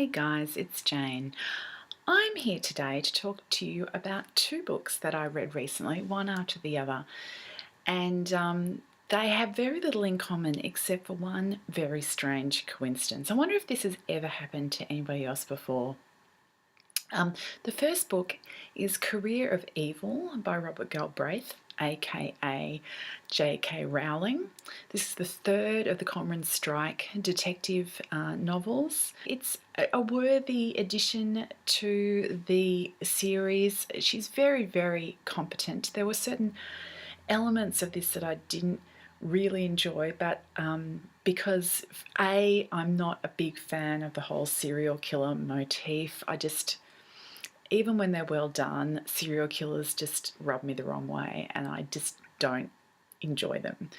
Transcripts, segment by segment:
Hey guys, it's Jane. I'm here today to talk to you about two books that I read recently, one after the other, and they have very little in common except for one very strange coincidence. I wonder if this has ever happened to anybody else before. The first book is Career of Evil by Robert Galbraith, aka J.K. Rowling. This is the third of the Cormoran Strike detective novels. It's a worthy addition to the series. She's very, very competent. There were certain elements of this that I didn't really enjoy, but because I'm not a big fan of the whole serial killer motif. Even when they're well done, serial killers just rub me the wrong way, and I just don't enjoy them.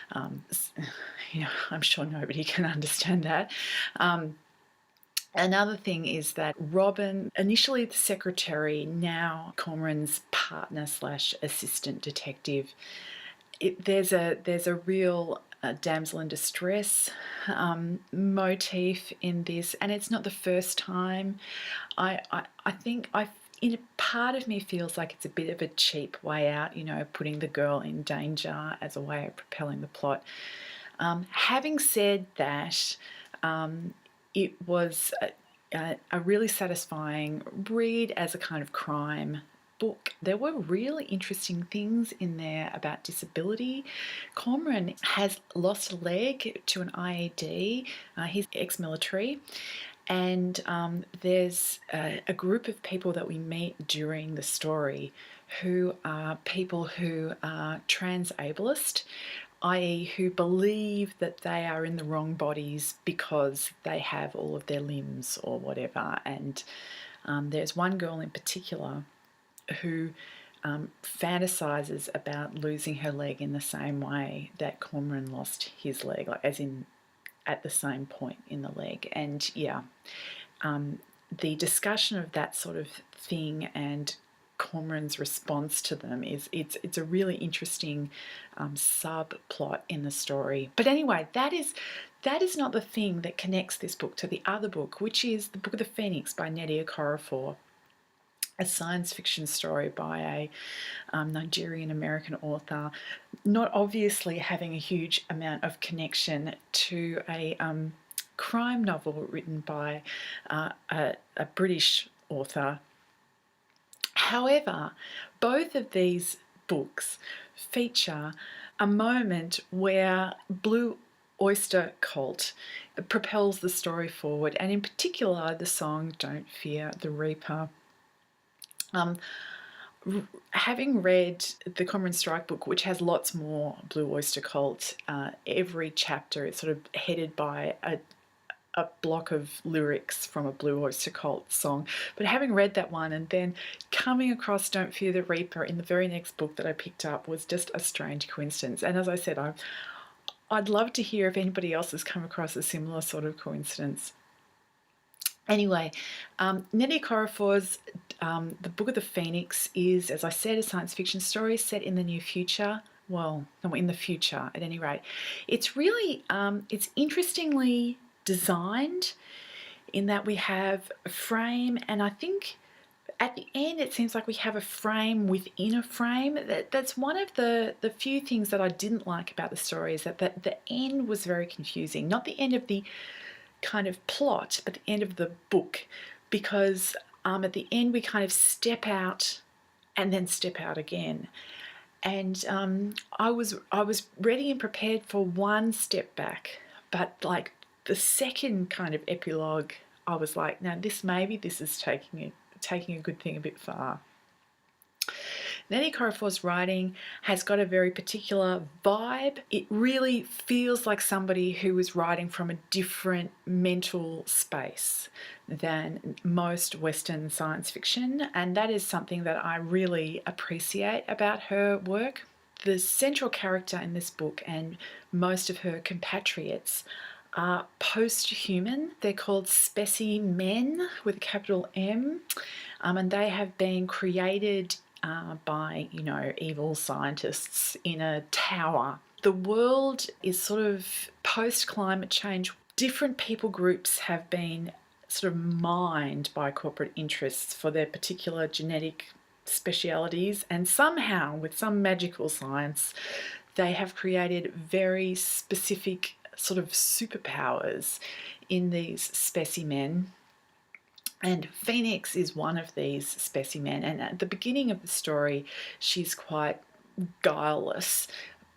I'm sure nobody can understand that. Another thing is that Robin, initially the secretary, now Cormoran's partner / assistant detective, there's a real damsel in distress motif in this, and it's not the first time. I think part of me feels like it's a bit of a cheap way out, putting the girl in danger as a way of propelling the plot. Having said that, it was a really satisfying read as a kind of crime book. There were really interesting things in there about disability. Cormoran has lost a leg to an IED. He's ex-military. And there's a group of people that we meet during the story who are people who are trans-ableist, i.e. who believe that they are in the wrong bodies because they have all of their limbs or whatever. And there's one girl in particular who fantasizes about losing her leg in the same way that Cormoran lost his leg, like as in at the same point in the leg. And the discussion of that sort of thing and Cormoran's response to them it's a really interesting subplot in the story. But anyway, that is not the thing that connects this book to the other book, which is the Book of the Phoenix by Nnedi Okorofor, a science fiction story by a Nigerian-American author, not obviously having a huge amount of connection to a crime novel written by a British author. However, both of these books feature a moment where Blue Öyster cult propels the story forward, and in particular the song Don't Fear the Reaper. Having read the Cormoran Strike book, which has lots more Blue Öyster cult, every chapter is sort of headed by a block of lyrics from a Blue Öyster cult song. But having read that one and then coming across Don't Fear the Reaper in the very next book that I picked up was just a strange coincidence. And as I said, I'd love to hear if anybody else has come across a similar sort of coincidence. Anyway, Nnedi Okorofor's The Book of the Phoenix is, as I said, a science fiction story set in the near future. Well, no, in the future at any rate. It's really, it's interestingly designed in that we have a frame, and I think at the end it seems like we have a frame within a frame. That's one of the few things that I didn't like about the story, is that the end was very confusing. Not the end of the kind of plot, but the end of the book, because at the end we kind of step out and then step out again. And I was ready and prepared for one step back, but like the second kind of epilogue, I was like, now this is taking a good thing a bit far. Nnedi Okorofor's writing has got a very particular vibe. It really feels like somebody who was writing from a different mental space than most Western science fiction, and that is something that I really appreciate about her work. The central character in this book and most of her compatriots are post-human. They're called specimen with a capital M, and they have been created by, evil scientists in a tower. The world is sort of post-climate change. Different people groups have been sort of mined by corporate interests for their particular genetic specialities, and somehow, with some magical science, they have created very specific sort of superpowers in these specimen. And Phoenix is one of these specimen. And at the beginning of the story, she's quite guileless,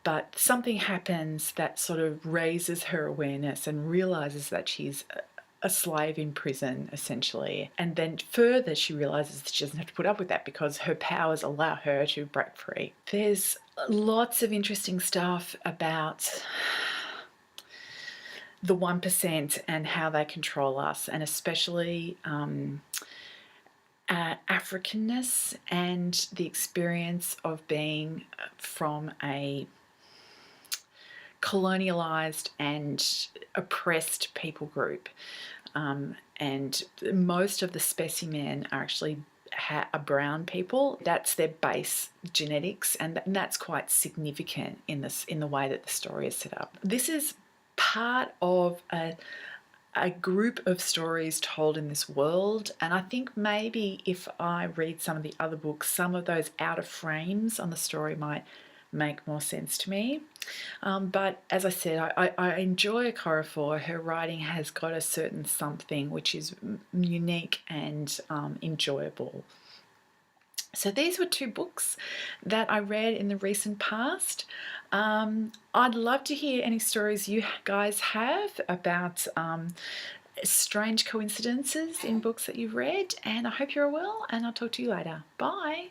but something happens that sort of raises her awareness and realizes that she's a slave in prison, essentially. And then further, she realizes that she doesn't have to put up with that because her powers allow her to break free. There's lots of interesting stuff about the 1% and how they control us, and especially Africanness and the experience of being from a colonialized and oppressed people group. And most of the specimen are actually are brown people. That's their base genetics, and that's quite significant in the way that the story is set up. This is part of a group of stories told in this world, and I think maybe if I read some of the other books, some of those outer frames on the story might make more sense to me. But as I said, I enjoy Okorofor. Her writing has got a certain something which is unique and enjoyable. So these were 2 books that I read in the recent past. I'd love to hear any stories you guys have about strange coincidences in books that you've read, and I hope you're well, and I'll talk to you later. Bye.